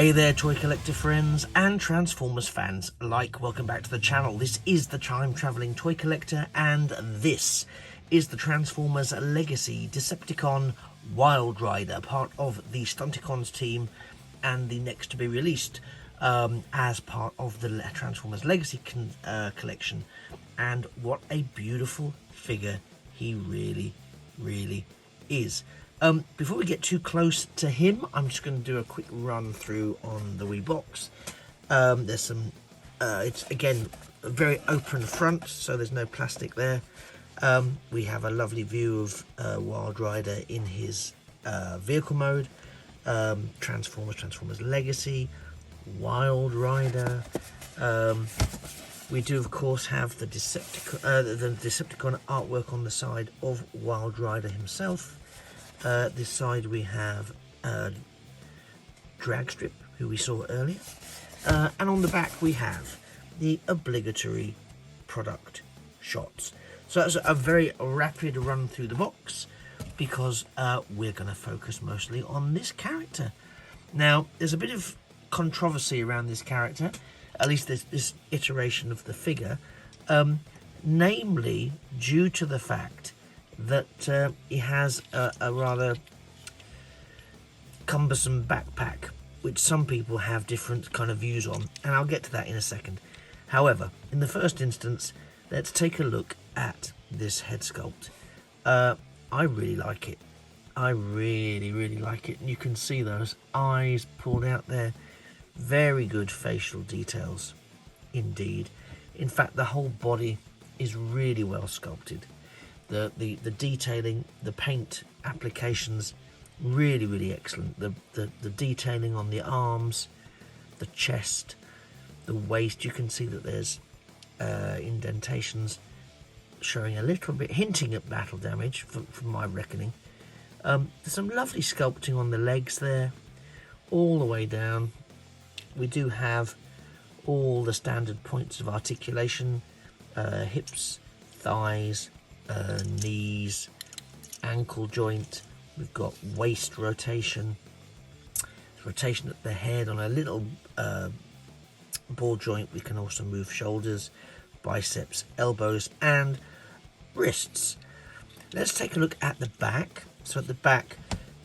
Hey there toy collector friends and Transformers fans alike, welcome back to the channel. This is the Time Travelling Toy Collector and this is the Transformers Legacy Decepticon Wildrider, part of the Stunticon's team and the next to be released as part of the Transformers Legacy collection. And what a beautiful figure he really is. Before we get too close to him, I'm just going to do a quick run through on the wee box. There's some, it's again a very open front, so there's no plastic there. We have a lovely view of Wildrider in his vehicle mode. Transformers Legacy, Wildrider. We do of course have the Decepticon artwork on the side of Wildrider himself. This side we have Dragstrip, who we saw earlier, and on the back we have the obligatory product shots. So that's a very rapid run through the box because we're going to focus mostly on this character. Now, there's a bit of controversy around this character, at least this iteration of the figure, namely due to the fact that he has a rather cumbersome backpack, which some people have different kind of views on, and I'll get to that in a second. However, in the first instance, let's take a look at this head sculpt. I really like it. I really like it, and you can see those eyes pulled out there. Very good facial details indeed. In fact, the whole body is really well sculpted. The detailing, the paint applications, really excellent. The detailing on the arms, the chest, the waist, you can see that there's indentations showing a little bit, hinting at battle damage from my reckoning. There's some lovely sculpting on the legs there, all the way down. We do have all the standard points of articulation, hips, thighs, knees, ankle joint. We've got waist rotation, rotation at the head on a little ball joint. We can also move shoulders, biceps, elbows and wrists. Let's take a look at the back. So at the back,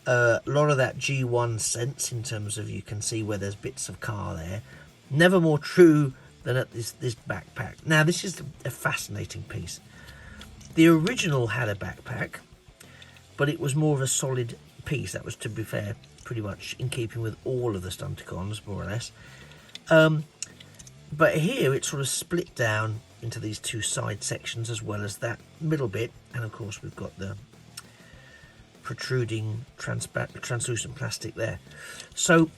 a lot of that G1 sense in terms of, you can see where there's bits of car there. Never more true than at this backpack. Now this is a fascinating piece. The original had a backpack, but it was more of a solid piece. That was, to be fair, pretty much in keeping with all of the Stunticons, more or less. But here it's sort of split down into these two side sections as well as that middle bit. And of course we've got the protruding translucent plastic there. So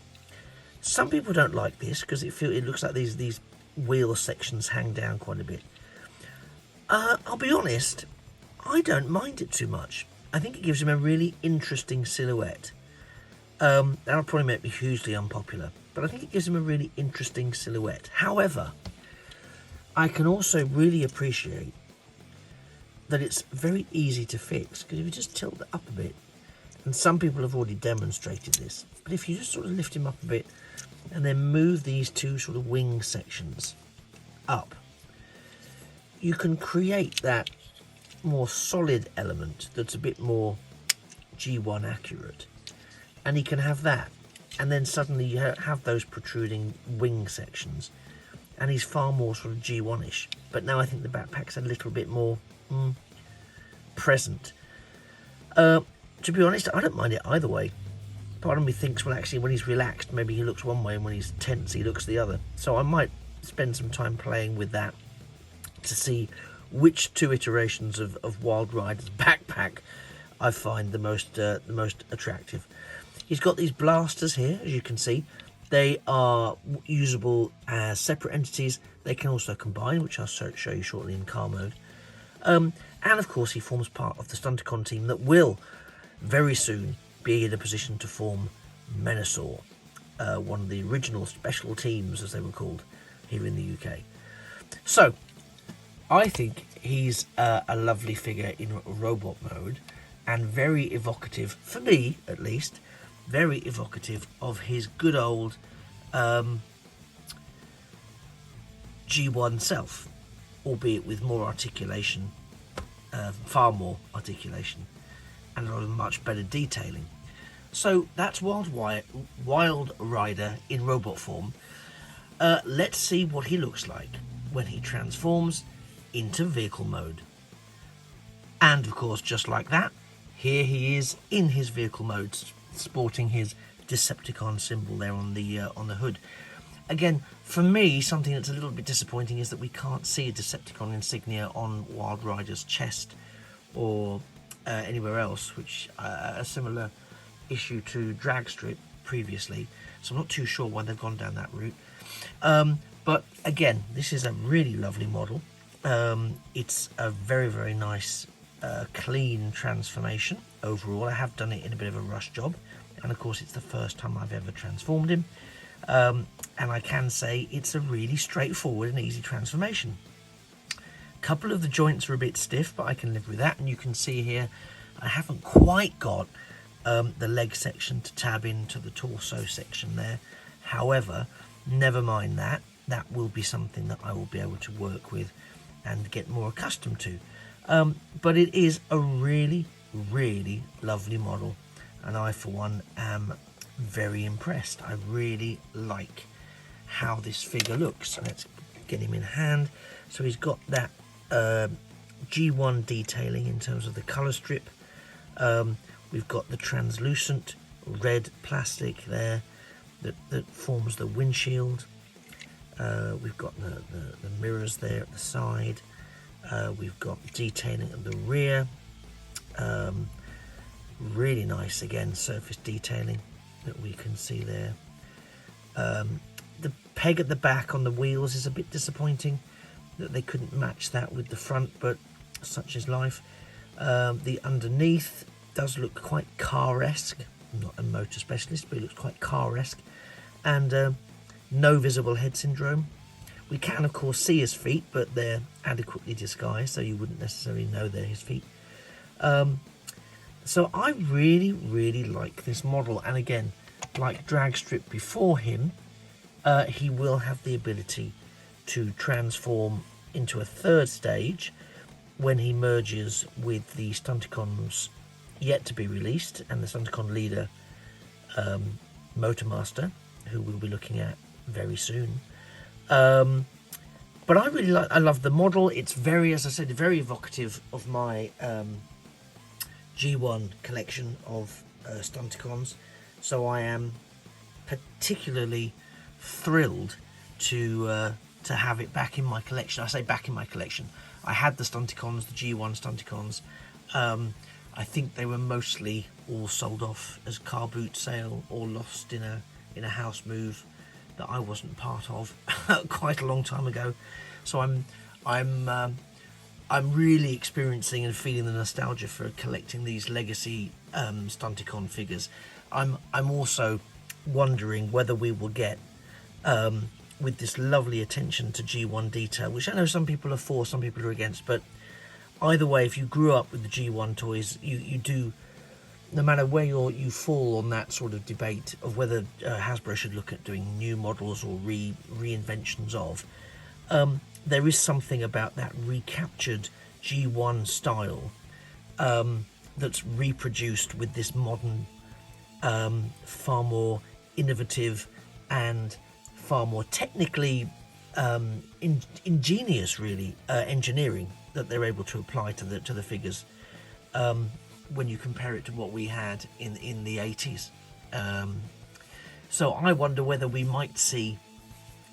some people don't like this because it looks like these wheel sections hang down quite a bit. I'll be honest, I don't mind it too much. I think it gives him a really interesting silhouette. That'll probably make me hugely unpopular, but I think it gives him a really interesting silhouette. However, I can also really appreciate that it's very easy to fix, because if you just tilt it up a bit, and some people have already demonstrated this, but if you just sort of lift him up a bit and then move these two sort of wing sections up, you can create that more solid element that's a bit more G1 accurate, and he can have that, and then suddenly you have those protruding wing sections, and he's far more sort of G1ish. But now I think the backpack's a little bit more present. To be honest, I don't mind it either way. Part of me thinks, well, actually when he's relaxed maybe he looks one way, and when he's tense he looks the other. So I might spend some time playing with that to see which two iterations of Wildrider's backpack I find the most attractive. He's got these blasters here, as you can see. They are usable as separate entities. They can also combine, which I'll show you shortly in car mode. And of course he forms part of the Stunticon team that will very soon be in a position to form Menasor, one of the original special teams, as they were called here in the UK. So I think he's a lovely figure in robot mode, and very evocative, for me at least, very evocative of his good old G1 self, albeit with more articulation, far more articulation, and a much better detailing. So that's Wildrider in robot form. Let's see what he looks like when he transforms into vehicle mode. And of course, just like that, here he is in his vehicle mode, sporting his Decepticon symbol there on the hood. Again, for me, something that's a little bit disappointing is that we can't see a Decepticon insignia on Wildrider's chest or anywhere else, which a similar issue to Dragstrip previously. So I'm not too sure why they've gone down that route. But again, this is a really lovely model. It's a very, very nice, clean transformation overall. I have done it in a bit of a rush job, and of course it's the first time I've ever transformed him. And I can say it's a really straightforward and easy transformation. A couple of the joints are a bit stiff, but I can live with that. And you can see here, I haven't quite got the leg section to tab into the torso section there. However, never mind that. That will be something that I will be able to work with and get more accustomed to. But it is a really, really lovely model. And I, for one, am very impressed. I really like how this figure looks. Let's get him in hand. So he's got that G1 detailing in terms of the colour strip. We've got the translucent red plastic there that forms the windshield. We've got the mirrors there at the side. We've got detailing at the rear. Really nice, again, surface detailing that we can see there. The peg at the back on the wheels is a bit disappointing that they couldn't match that with the front, but such is life. The underneath does look quite car-esque. I'm not a motor specialist, but it looks quite car-esque. And no visible head syndrome. We can, of course, see his feet, but they're adequately disguised, so you wouldn't necessarily know they're his feet. So I really, really like this model. And again, like Dragstrip before him, he will have the ability to transform into a third stage when he merges with the Stunticons yet to be released and the Stunticon leader, Motormaster, who we'll be looking at very soon. But I love the model. It's very, as I said, very evocative of my G1 collection of Stunticons. So I am particularly thrilled to have it back in my collection. I say back in my collection. I had the Stunticons, the G1 Stunticons. I think they were mostly all sold off as car boot sale or lost in a house move that I wasn't part of quite a long time ago. So I'm really experiencing and feeling the nostalgia for collecting these legacy Stunticon figures. I'm also wondering whether we will get, with this lovely attention to G1 detail, which I know some people are for, some people are against, but either way, if you grew up with the G1 toys, you do, no matter where you fall on that sort of debate of whether Hasbro should look at doing new models or reinventions of, there is something about that recaptured G1 style that's reproduced with this modern, far more innovative and far more technically ingenious, really, engineering that they're able to apply to the figures when you compare it to what we had in the 80s. So I wonder whether we might see,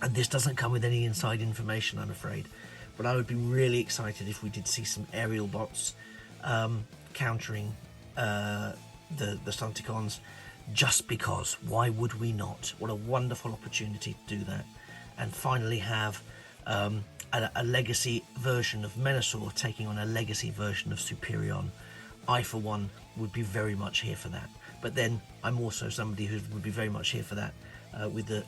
and this doesn't come with any inside information, I'm afraid, but I would be really excited if we did see some aerial bots countering the Stunticons, just because. Why would we not? What a wonderful opportunity to do that, and finally have a legacy version of Menasor taking on a legacy version of Superion. I, for one, would be very much here for that. But then I'm also somebody who would be very much here for that with the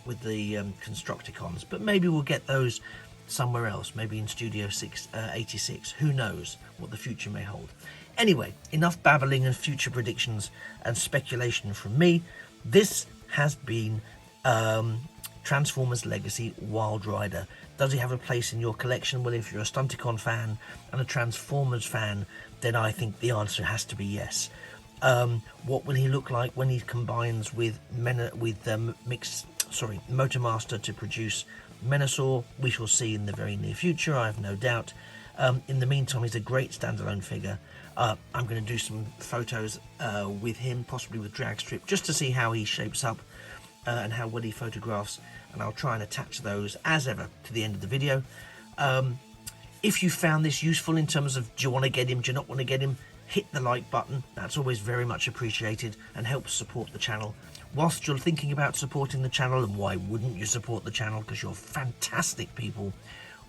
Constructicons. But maybe we'll get those somewhere else, maybe in Studio 86. Who knows what the future may hold. Anyway, enough babbling and future predictions and speculation from me. This has been Transformers Legacy Wildrider. Does he have a place in your collection? Well, if you're a Stunticon fan and a Transformers fan, then I think the answer has to be yes. What will he look like when he combines with Motormaster to produce Menasor? We shall see in the very near future, I have no doubt. In the meantime, he's a great standalone figure. I'm going to do some photos with him, possibly with drag strip, just to see how he shapes up and how well he photographs, and I'll try and attach those as ever to the end of the video. If you found this useful in terms of, do you want to get him, do you not want to get him, hit the like button. That's always very much appreciated and helps support the channel. Whilst you're thinking about supporting the channel, and why wouldn't you support the channel, because you're fantastic people,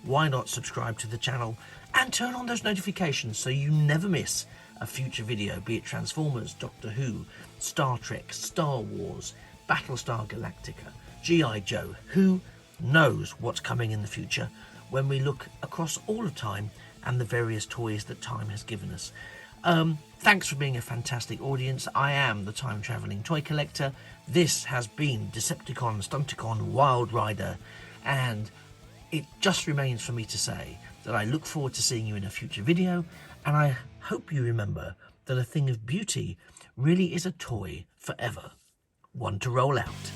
why not subscribe to the channel and turn on those notifications so you never miss a future video, be it Transformers, Doctor Who, Star Trek, Star Wars, Battlestar Galactica, G.I. Joe. Who knows what's coming in the future when we look across all of time and the various toys that time has given us. Thanks for being a fantastic audience. I am the Time Travelling Toy Collector. This has been Decepticon Stunticon Wildrider, and it just remains for me to say that I look forward to seeing you in a future video, and I hope you remember that a thing of beauty really is a toy forever, one to roll out.